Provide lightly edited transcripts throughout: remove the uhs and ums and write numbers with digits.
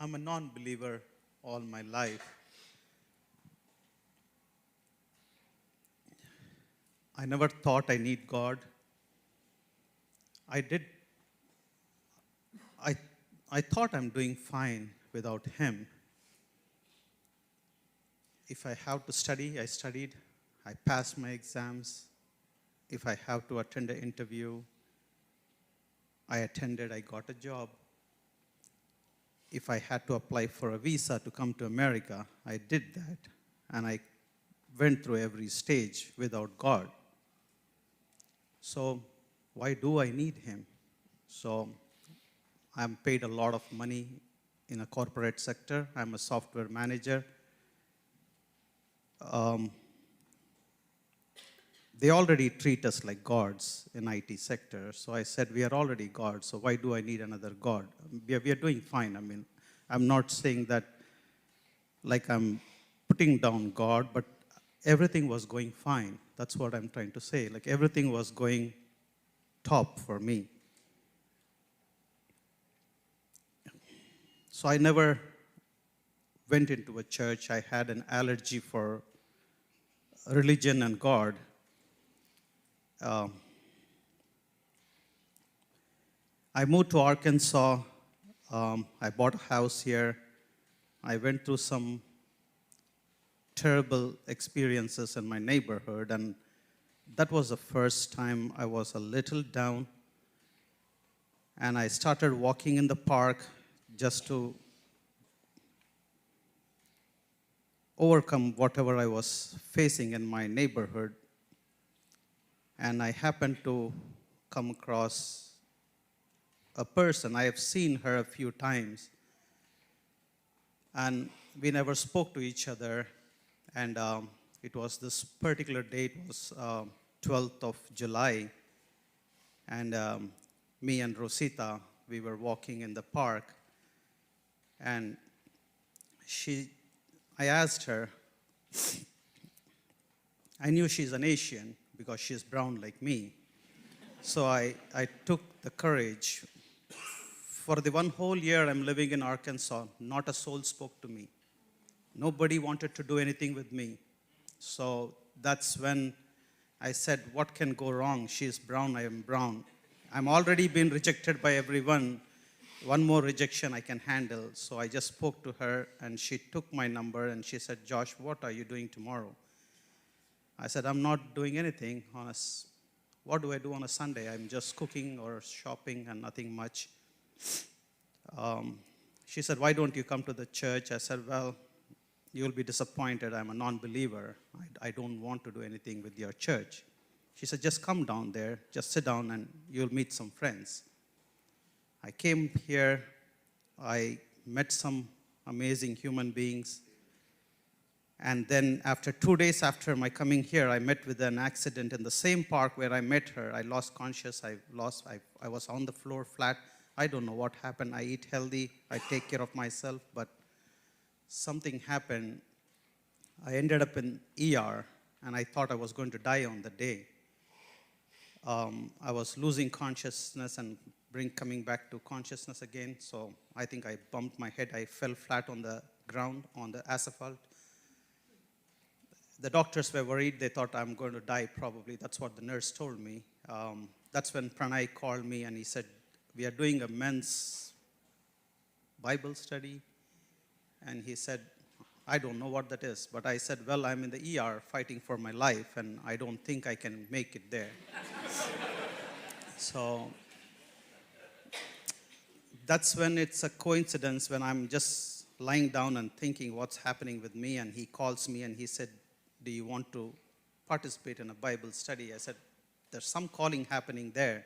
I'm a non-believer all my life. I never thought I need God. I did. I, I thought I'm doing fine without Him. If I have to study, I studied. I passed my exams. If I have to attend an interview, I attended. I got a job. If I had to apply for a visa to come to America, I did that. And I went through every stage without God. So why do I need Him? So I'm paid a lot of money in a corporate sector. I'm a software manager. They already treat us like gods in IT sector. So I said, we are already gods, so why do I need another God? We are doing fine. I mean, I'm not saying that like I'm putting down God, but everything was going fine. That's what I'm trying to say. Like everything was going top for me. So I never went into a church. I had an allergy for religion and God. I moved to Arkansas. I bought a house here. I went through some terrible experiences in my neighborhood, and that was the first time I was a little down. And I started walking in the park just to overcome whatever I was facing in my neighborhood. And I happened to come across a person. I have seen her a few times, and we never spoke to each other. And it was this particular date was 12th of July, and me and Rosita, we were walking in the park, and I asked her, I knew she's an Asian because she's brown like me. So I took the courage. For the one whole year I'm living in Arkansas, not a soul spoke to me. Nobody wanted to do anything with me. So that's when I said, what can go wrong? She's brown, I am brown. I'm already been rejected by everyone. One more rejection I can handle. So I just spoke to her, and she took my number, and she said, Josh, what are you doing tomorrow? I said, I'm not doing anything. What do I do on a Sunday? I'm just cooking or shopping and nothing much. She said, why don't you come to the church? I said, well, you'll be disappointed. I'm a non-believer. I don't want to do anything with your church. She said, just come down there, just sit down, and you'll meet some friends. I came here. I met some amazing human beings. And then after 2 days after my coming here, I met with an accident in the same park where I met her. I lost conscious. I was on the floor flat. I don't know what happened. I eat healthy. I take care of myself. But something happened. I ended up in ER, and I thought I was going to die on the day. I was losing consciousness and coming back to consciousness again. So I think I bumped my head. I fell flat on the ground, on the asphalt. The doctors were worried. They thought I'm going to die probably. That's what the nurse told me. That's when Pranay called me, and he said, we are doing a men's Bible study. And he said, I don't know what that is. But I said, well, I'm in the ER fighting for my life, and I don't think I can make it there. So that's when it's a coincidence, when I'm just lying down and thinking what's happening with me, and he calls me and he said, do you want to participate in a Bible study? I said, there's some calling happening there.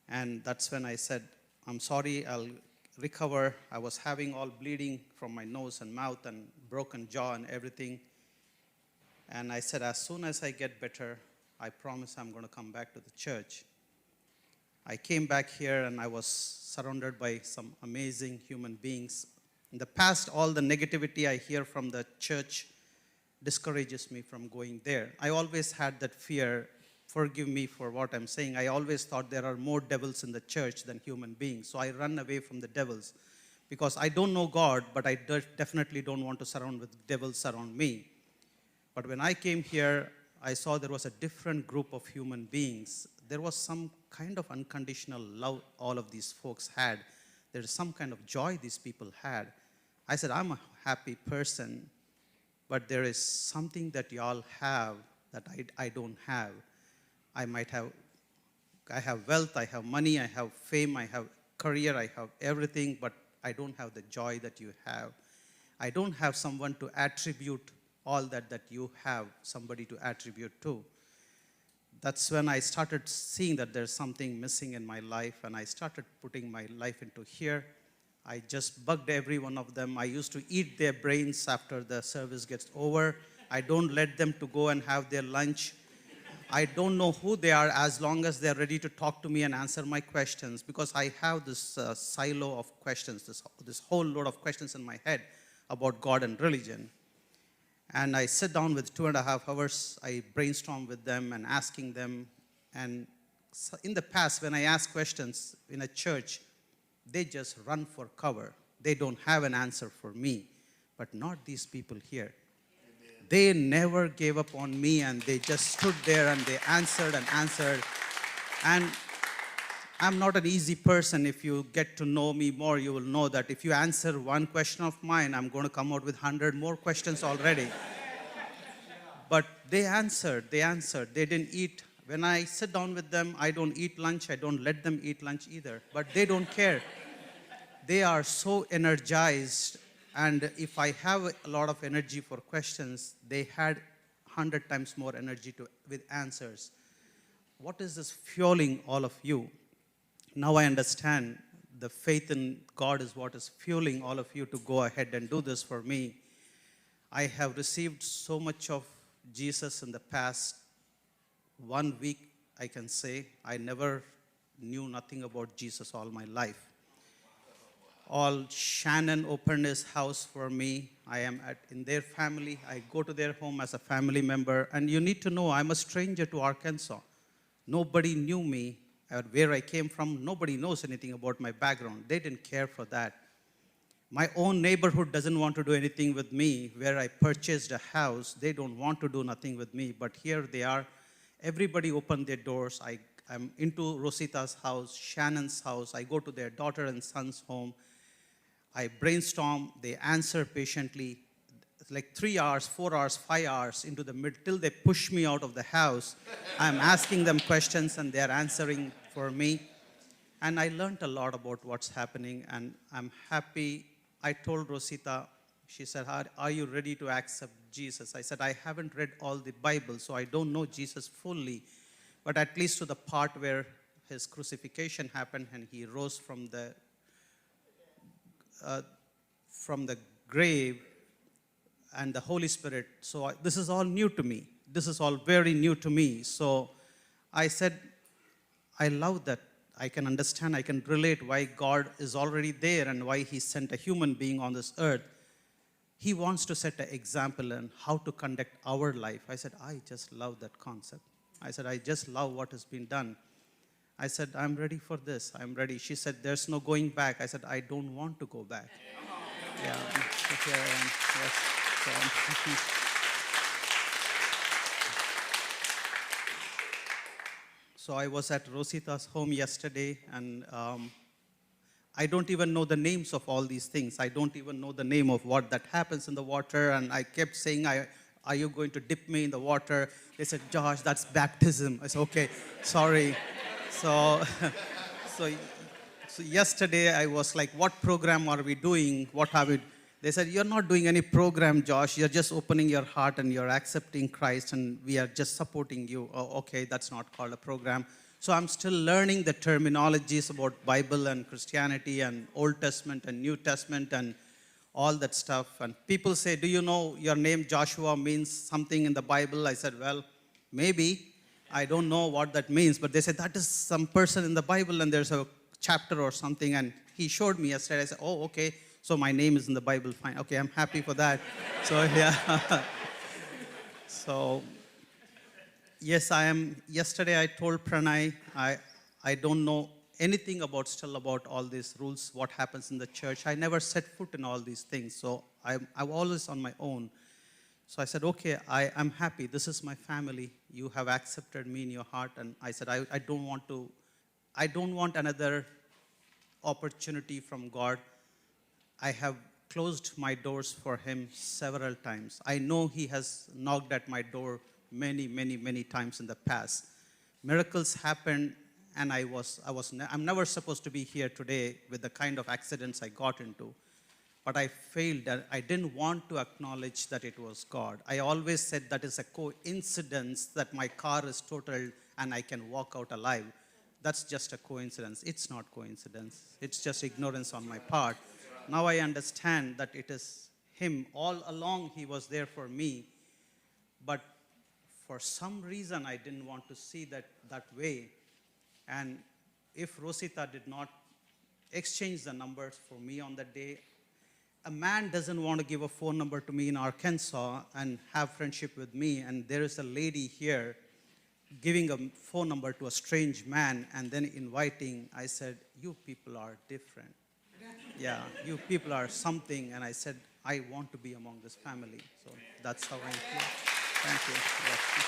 And that's when I said, I'm sorry, I'll recover. I was having all bleeding from my nose and mouth and broken jaw and everything. And I said, as soon as I get better, I promise I'm going to come back to the church. I came back here, and I was surrounded by some amazing human beings. In the past, all the negativity I hear from the church discourages me from going there. I always had that fear. Forgive me for what I'm saying. I always thought there are more devils in the church than human beings. So I run away from the devils. because I don't know God, but I definitely don't want to surround with devils around me. But when I came here, I saw there was a different group of human beings. There was some kind of unconditional love all of these folks had. There is some kind of joy these people had. I said, I'm a happy person, but there is something that y'all have that I don't have. I have wealth, I have money, I have fame, I have career, I have everything, but I don't have the joy that you have. I don't have someone to attribute all that you have, somebody to attribute to. That's when I started seeing that there's something missing in my life, and I started putting my life into here. I just bugged every one of them. I used to eat their brains after the service gets over. I don't let them to go and have their lunch. I don't know who they are as long as they're ready to talk to me and answer my questions, because I have this silo of questions, this whole load of questions in my head about God and religion. And I sit down with 2.5 hours, I brainstorm with them and asking them. And in the past, when I ask questions in a church, they just run for cover. They don't have an answer for me, but not these people here. Amen. They never gave up on me, and they just stood there and they answered and answered. And I'm not an easy person. If you get to know me more, you will know that if you answer one question of mine, I'm going to come out with 100 more questions already. But they answered. They didn't eat. When I sit down with them, I don't eat lunch. I don't let them eat lunch either. But they don't care. They are so energized. And if I have a lot of energy for questions, they had 100 times more energy with answers. What is this fueling all of you? Now I understand the faith in God is what is fueling all of you to go ahead and do this for me. I have received so much of Jesus in the past 1 week, I can say. I never knew nothing about Jesus all my life. All Shannon opened his house for me. I am in their family. I go to their home as a family member. And you need to know, I'm a stranger to Arkansas. Nobody knew me. Where I came from, nobody knows anything about my background. They didn't care for that. My own neighborhood doesn't want to do anything with me. Where I purchased a house, they don't want to do nothing with me. But here they are. Everybody opened their doors. I'm into Rosita's house, Shannon's house. I go to their daughter and son's home. I brainstorm. They answer patiently. It's like 3 hours, 4 hours, 5 hours into the mid, till they push me out of the house. I'm asking them questions and they're answering for me. And I learned a lot about what's happening, and I'm happy. I told Rosita, she said, are you ready to accept Jesus? I said, I haven't read all the Bible, so I don't know Jesus fully, but at least to the part where his crucifixion happened and he rose from the grave, and the Holy Spirit. So this is all new to me. This is all very new to me. So I said, I love that. I can understand, I can relate why God is already there and why he sent a human being on this earth. He wants to set an example in how to conduct our life. I said, I just love that concept. I said, I just love what has been done. I said, I'm ready for this. I'm ready. She said, there's no going back. I said, I don't want to go back. Yeah. Yes. So I was at Rosita's home yesterday, and I don't even know the names of all these things. I don't even know the name of what that happens in the water. And I kept saying, are you going to dip me in the water? They said, Josh, that's baptism. I said, okay, sorry. So yesterday I was like, what program are we doing? What have we? They said, you're not doing any program, Josh. You're just opening your heart and you're accepting Christ, and we are just supporting you. Oh, okay, that's not called a program. So I'm still learning the terminologies about Bible and Christianity and Old Testament and New Testament and all that stuff. And people say, do you know your name Joshua means something in the Bible? I said, well, maybe. I don't know what that means. But they said, that is some person in the Bible and there's a chapter or something. And he showed me yesterday. I said, oh, okay. So my name is in the Bible, fine. Okay, I'm happy for that. So, yeah. So, yes, I am. Yesterday I told Pranay, I don't know anything about still about all these rules, what happens in the church. I never set foot in all these things. So I'm always on my own. So I said, okay, I'm happy. This is my family. You have accepted me in your heart. And I said, I don't want another opportunity from God. I have closed my doors for him several times. I know he has knocked at my door many, many, many times in the past. Miracles happened, and I'm never supposed to be here today with the kind of accidents I got into. But I failed. I didn't want to acknowledge that it was God. I always said that is a coincidence that my car is totaled and I can walk out alive. That's just a coincidence. It's not coincidence. It's just ignorance on my part. Now I understand that it is him. All along he was there for me. But for some reason I didn't want to see that way. And if Rosita did not exchange the numbers for me on that day, a man doesn't want to give a phone number to me in Arkansas and have friendship with me, and there is a lady here giving a phone number to a strange man and then inviting. I said, you people are different. Yeah, you people are something. And I said, I want to be among this family. So that's how I feel. Thank you.